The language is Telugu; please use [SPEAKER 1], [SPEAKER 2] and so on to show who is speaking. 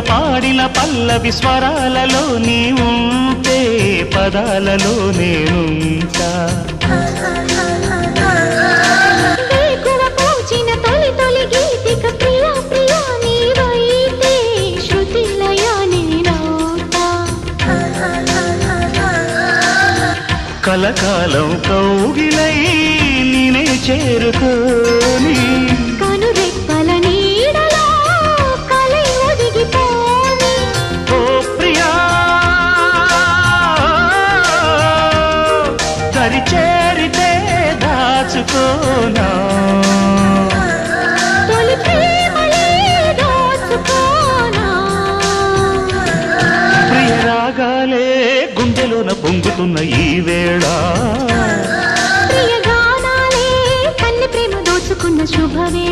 [SPEAKER 1] పాడిన పల్లవి స్వరాలలో నీ ఉంటే పదాలలో నేనుంటా కలకాలం కౌగిలై నేనే చేరుకోని
[SPEAKER 2] కనురెప్పల నీడలో కలై ఒదిగిపోని
[SPEAKER 1] ఓ ప్రియా దరి చేరితే దాచుకోనా
[SPEAKER 2] తొలి ప్రేమలే దోచుకోనా
[SPEAKER 1] ప్రియ రాగాలే గుండెలోన పొంగుతున్న ఈ వేళ
[SPEAKER 2] ప్రియ గానాలే కన్నె ప్రేమ దోచుకున్న శుభవే